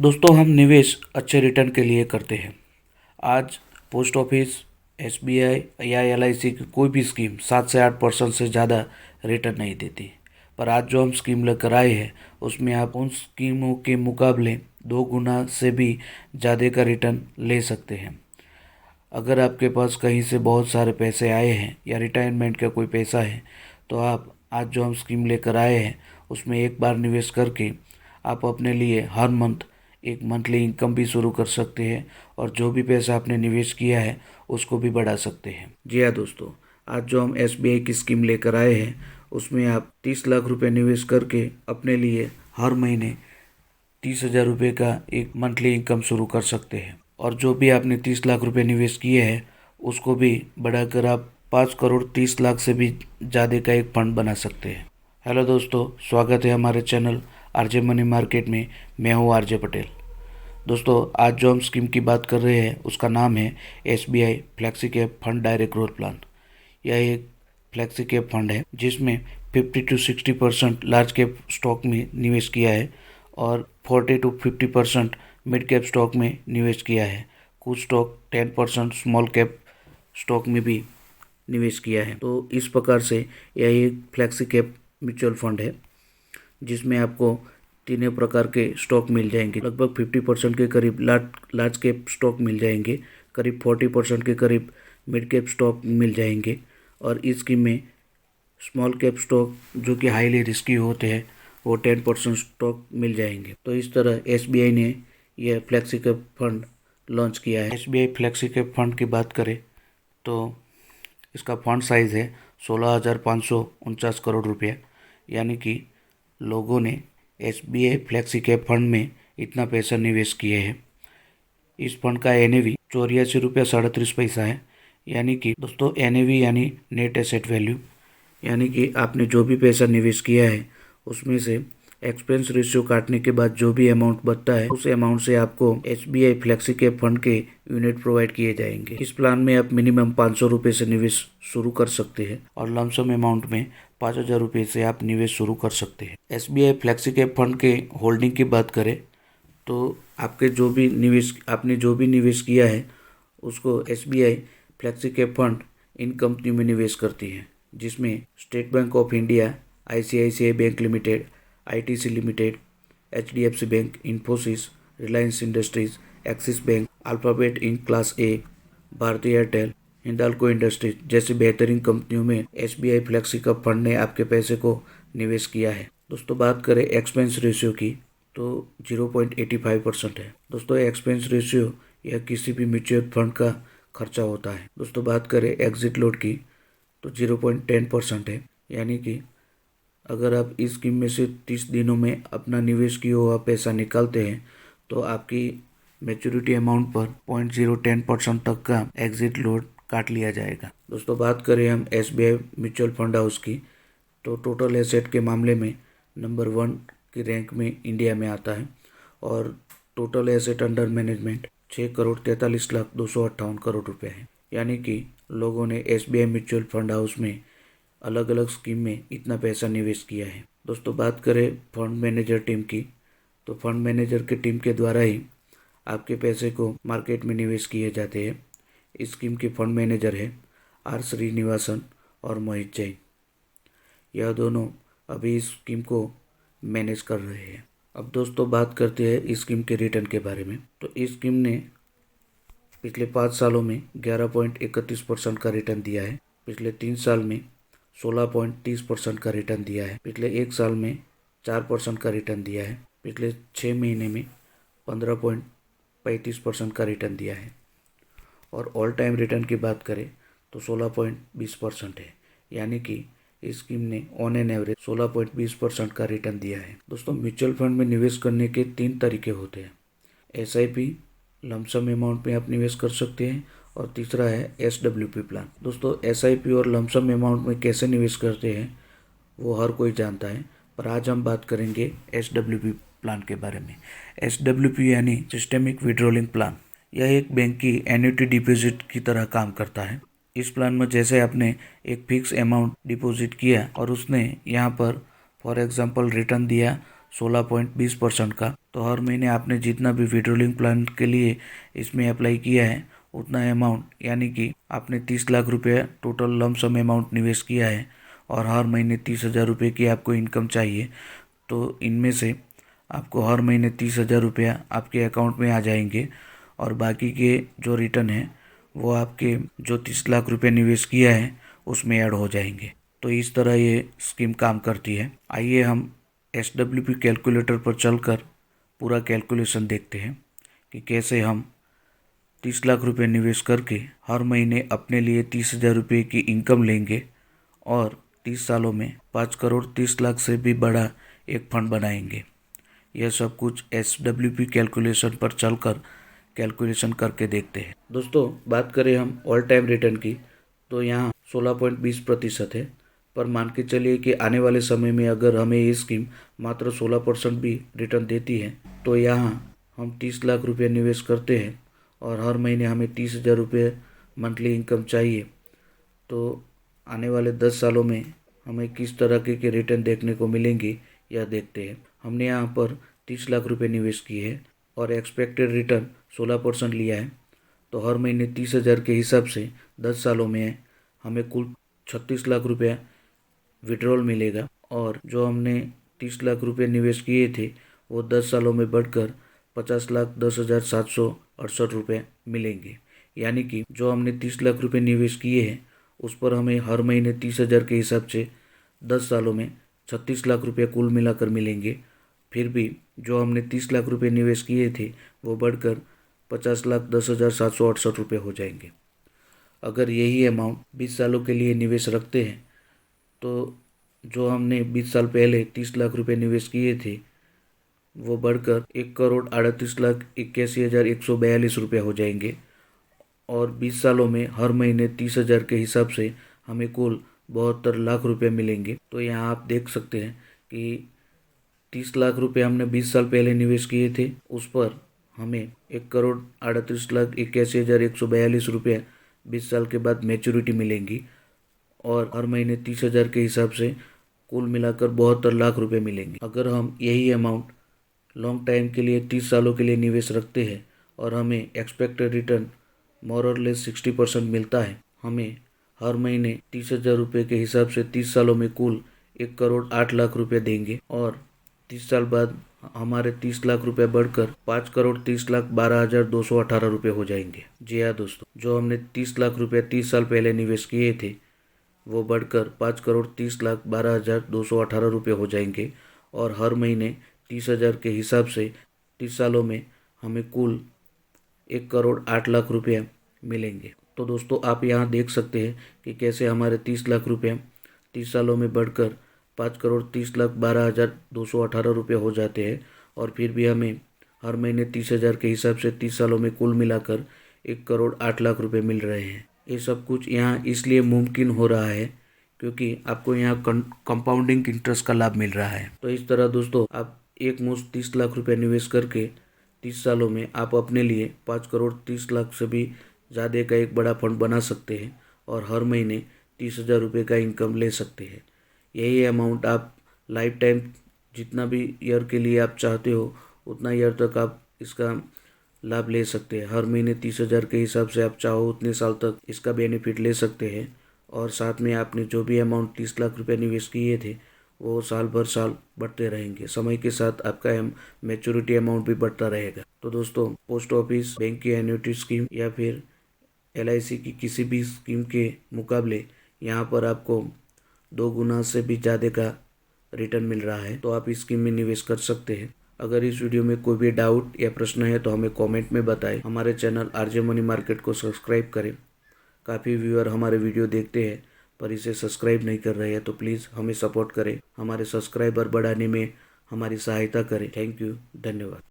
दोस्तों, हम निवेश अच्छे रिटर्न के लिए करते हैं। आज पोस्ट ऑफिस, एसबीआई या एलआईसी की कोई भी स्कीम 7 से 8% से ज़्यादा रिटर्न नहीं देती। पर आज जो हम स्कीम लेकर आए हैं उसमें आप उन स्कीमों के मुकाबले 2 गुना से भी ज़्यादा का रिटर्न ले सकते हैं। अगर आपके पास कहीं से बहुत सारे पैसे आए हैं या रिटायरमेंट का कोई पैसा है, तो आप आज जो हम स्कीम लेकर आए हैं उसमें एक बार निवेश करके आप अपने लिए हर मंथ एक मंथली इनकम भी शुरू कर सकते हैं और जो भी पैसा आपने निवेश किया है उसको भी बढ़ा सकते हैं। जी हाँ दोस्तों, आज जो हम एसबीआई की स्कीम लेकर आए हैं उसमें आप 30 लाख रुपए निवेश करके अपने लिए हर महीने 30,000 रुपये का एक मंथली इनकम शुरू कर सकते हैं। और जो भी आपने 30 लाख रुपए निवेश किए हैं उसको भी बढ़ाकर आप 5 करोड़ 30 लाख से भी ज़्यादा का एक फंड बना सकते हैं। हेलो दोस्तों, स्वागत है हमारे चैनल आरजे मनी मार्केट में। मैं हूँ आरजे पटेल। दोस्तों, आज जो हम स्कीम की बात कर रहे हैं उसका नाम है SBI flexi cap fund direct growth plan. यह एक फ्लेक्सी कैप फंड है जिसमें 50 से 60% लार्ज कैप स्टॉक में निवेश किया है और 40 से 50% मिड कैप स्टॉक में निवेश किया है। कुछ स्टॉक 10% स्मॉल कैप स्टॉक में भी निवेश किया है। तो इस प्रकार से यह एक फ्लेक्सी कैप म्यूचुअल फंड है जिसमें आपको तीनों प्रकार के स्टॉक मिल जाएंगे। लगभग 50% के करीब लार्ज कैप स्टॉक मिल जाएंगे, करीब 40% के करीब मिड कैप स्टॉक मिल जाएंगे और इस स्कीम में स्मॉल कैप स्टॉक जो कि हाईली रिस्की होते हैं वो 10% स्टॉक मिल जाएंगे। तो इस तरह एसबीआई ने यह फ्लेक्सी कैप फंड लॉन्च किया है। एसबीआई फ्लेक्सी कैप फंड की बात करें तो इसका फंड साइज़ है 16,549 करोड़ रुपया, यानी कि लोगों ने एसबीआई फ्लेक्सी कैप फंड में इतना पैसा निवेश किए हैं। इस फंड का एनएवी 84 रुपया 37 पैसा है, यानी कि दोस्तों एनएवी यानी नेट एसेट वैल्यू, यानी कि आपने जो भी पैसा निवेश किया है उसमें से एक्सपेंस रेशियो काटने के बाद जो भी अमाउंट बचता है उस अमाउंट से आपको एसबीआई फ्लेक्सी कैप फंड के यूनिट प्रोवाइड किए जाएंगे। इस प्लान में आप मिनिमम 500 रुपये से निवेश शुरू कर सकते हैं और लमसम अमाउंट में 5,000 रुपये से आप निवेश शुरू कर सकते हैं। एसबीआई फ्लेक्सी कैप फंड के होल्डिंग की बात करें तो आपने जो भी निवेश किया है उसको एसबीआई फ्लेक्सी कैप फंड इन कंपनी में निवेश करती है, जिसमें State Bank of India, ICICI Bank Limited, ITC Limited, HDFC Bank, Infosys, Reliance Industries, Axis Bank, Alphabet Inc Class A, Bharti Airtel, Hindalco industries जैसी बेहतरीन कंपनियों में एसबीआई फ्लेक्सी कैप फंड ने आपके पैसे को निवेश किया है। दोस्तों, बात करें एक्सपेंस रेशियो की तो 0.85% है। दोस्तों, एक्सपेंस रेशियो यह किसी भी म्यूचुअल फंड का खर्चा होता है। दोस्तों, बात करें एग्जिट लोड की तो 0.10% है, यानी कि अगर आप इस स्कीम में से 30 दिनों में अपना निवेश किया हुआ पैसा निकालते हैं तो आपकी मैच्योरिटी अमाउंट पर 0.010% तक का एग्जिट लोड काट लिया जाएगा। दोस्तों, बात करें हम एसबीआई म्यूचुअल फंड हाउस की तो टोटल एसेट के मामले में नंबर 1 की रैंक में इंडिया में आता है और total asset under management 6,43,02,58 crore रुपए है, यानी कि लोगों ने एसबीआई म्यूचुअल फंड हाउस में अलग अलग स्कीम में इतना पैसा निवेश किया है। दोस्तों, बात करें फंड मैनेजर टीम की तो फंड मैनेजर की टीम के द्वारा ही आपके पैसे को मार्केट में निवेश किए जाते हैं। इस स्कीम के फंड मैनेजर है आर श्रीनिवासन और मोहित जैन। यह दोनों अभी इस स्कीम को मैनेज कर रहे हैं। अब दोस्तों, बात करते हैं इस स्कीम के रिटर्न के बारे में। तो इस स्कीम ने पिछले 5 सालों में 11.31% का रिटर्न दिया है, पिछले 3 साल में 16.30% का रिटर्न दिया है, पिछले 1 साल में 4% का रिटर्न दिया है, पिछले 6 महीने में 15.35% का रिटर्न दिया है और ऑल टाइम रिटर्न की बात करें तो 16.20% है, यानी कि इस स्कीम ने ऑन एन एवरेज 16.20% का रिटर्न दिया है। दोस्तों, म्यूचुअल फंड में निवेश करने के 3 तरीके होते हैं। एसआईपी लमसम अमाउंट में आप निवेश कर सकते हैं और तीसरा है एसडब्ल्यूपी प्लान। दोस्तों, एसआईपी और लमसम अमाउंट में कैसे निवेश करते हैं वो हर कोई जानता है, पर आज हम बात करेंगे एसडब्ल्यूपी प्लान के बारे में। एसडब्ल्यूपी यानी सिस्टेमिक विड्रॉलिंग प्लान। यह एक बैंक की एन्युटी डिपॉजिट की तरह काम करता है। इस प्लान में जैसे आपने एक फिक्स अमाउंट डिपॉजिट किया और उसने यहाँ पर फॉर एग्जांपल रिटर्न दिया 16.20% का। तो हर महीने आपने जितना भी विड्रॉलिंग प्लान के लिए इसमें अप्लाई किया है उतना अमाउंट, यानी कि आपने 30 लाख रुपये टोटल लमसम अमाउंट निवेश किया है और हर महीने 30,000 रुपये की आपको इनकम चाहिए, तो इनमें से आपको हर महीने 30,000 रुपया आपके अकाउंट में आ जाएंगे और बाकी के जो रिटर्न है वो आपके जो 30 लाख रुपये निवेश किया है उसमें ऐड हो जाएंगे। तो इस तरह ये स्कीम काम करती है। आइए हम SWP कैलकुलेटर पर चलकर पूरा कैलकुलेशन देखते हैं कि कैसे हम 30 लाख रुपये निवेश करके हर महीने अपने लिए 30,000 रुपये की इनकम लेंगे और 30 सालों में 5,30,00,000 से भी बड़ा एक फंड बनाएंगे। यह सब कुछ SWP कैलकुलेशन पर चलकर कैलकुलेशन करके देखते हैं। दोस्तों, बात करें हम ऑल टाइम रिटर्न की, तो यहाँ 16.20% है, पर मान के चलिए कि आने वाले समय में अगर हमें ये स्कीम मात्र 16% भी रिटर्न देती है, तो यहाँ हम 30 लाख रुपये निवेश करते हैं और हर महीने हमें 30,000 रुपये मंथली इनकम चाहिए, तो आने वाले 10 सालों में हमें किस तरह के रिटर्न देखने को मिलेंगे यह देखते हैं। हमने यहाँ पर 30 लाख रुपये निवेश किए हैं और एक्सपेक्टेड रिटर्न 16% लिया है, तो हर महीने 30,000 के हिसाब से 10 सालों में हमें कुल 36 लाख रुपया विड्रॉल मिलेगा और जो हमने 30 लाख रुपये निवेश किए थे वो 10 सालों में बढ़कर 50,10,768 रुपये मिलेंगे। यानी कि जो हमने 30 लाख रुपये निवेश किए हैं उस पर हमें हर महीने 30,000 के हिसाब से 10 सालों में 36 लाख रुपये कुल मिलाकर मिलेंगे। फिर भी जो हमने 30 लाख रुपये निवेश किए थे वो बढ़कर 50,10,768 रुपये हो जाएंगे। अगर यही अमाउंट 20 सालों के लिए निवेश रखते हैं तो जो हमने 20 साल पहले 30 लाख रुपये निवेश किए थे वो बढ़कर 1,38,81,142 रुपये हो जाएंगे और 20 सालों में हर महीने 30,000 के हिसाब से हमें कुल 72 लाख रुपये मिलेंगे। तो यहाँ आप देख सकते हैं कि 30 लाख रुपये हमने 20 साल पहले निवेश किए थे, उस पर हमें 1,38,81,142 रुपये 20 साल के बाद मैच्योरिटी मिलेंगी और हर महीने 30,000 के हिसाब से कुल मिलाकर 72 लाख रुपये मिलेंगे। अगर हम यही अमाउंट लॉन्ग टाइम के लिए 30 सालों के लिए निवेश रखते हैं और हमें एक्सपेक्टेड रिटर्न मोर और लेस 60% मिलता है, हमें हर महीने 30,000 रुपये के हिसाब से 30 सालों में कुल 1,08,00,000 रुपये देंगे और 30 साल बाद हमारे 30 लाख रुपये बढ़कर 5,30,12,218 रुपये हो जाएंगे। जी हाँ दोस्तों, जो हमने 30 लाख रुपये 30 साल पहले निवेश किए थे वो बढ़कर 5,30,12,218 रुपये हो जाएंगे और हर महीने 30,000 के हिसाब से 30 सालों में हमें कुल 1,08,00,000 रुपये मिलेंगे। तो दोस्तों, आप यहाँ देख सकते हैं कि कैसे हमारे 30 लाख रुपये 30 सालों में बढ़कर 5,30,12,218 रुपये हो जाते हैं और फिर भी हमें हर महीने 30,000 के हिसाब से 30 सालों में कुल मिलाकर 1,08,00,000 रुपये मिल रहे हैं। ये सब कुछ यहाँ इसलिए मुमकिन हो रहा है क्योंकि आपको यहाँ कंपाउंडिंग इंटरेस्ट का लाभ मिल रहा है। तो इस तरह दोस्तों, आप एक मुश्त 30 लाख रुपये निवेश करके 30 सालों में आप अपने लिए 5,30,00,000 से भी ज़्यादा का एक बड़ा फंड बना सकते हैं और हर महीने 30,000 रुपये का इनकम ले सकते हैं। यही अमाउंट आप लाइफ टाइम जितना भी ईयर के लिए आप चाहते हो उतना ईयर तक आप इसका लाभ ले सकते हैं। हर महीने 30,000 के हिसाब से आप चाहो उतने साल तक इसका बेनिफिट ले सकते हैं और साथ में आपने जो भी अमाउंट 30 लाख रुपये निवेश किए थे वो साल भर साल बढ़ते रहेंगे। समय के साथ आपका मैच्योरिटी अमाउंट भी बढ़ता रहेगा। तो दोस्तों, पोस्ट ऑफिस, बैंक की एन्युटी स्कीम या फिर LIC की किसी भी स्कीम के मुकाबले यहाँ पर आपको 2 गुना से भी ज़्यादा का रिटर्न मिल रहा है, तो आप इस स्कीम में निवेश कर सकते हैं। अगर इस वीडियो में कोई भी डाउट या प्रश्न है तो हमें कमेंट में बताएं। हमारे चैनल RJ मनी मार्केट को सब्सक्राइब करें। काफ़ी व्यूअर हमारे वीडियो देखते हैं पर इसे सब्सक्राइब नहीं कर रहे हैं, तो प्लीज़ हमें सपोर्ट करें, हमारे सब्सक्राइबर बढ़ाने में हमारी सहायता करें। थैंक यू, धन्यवाद।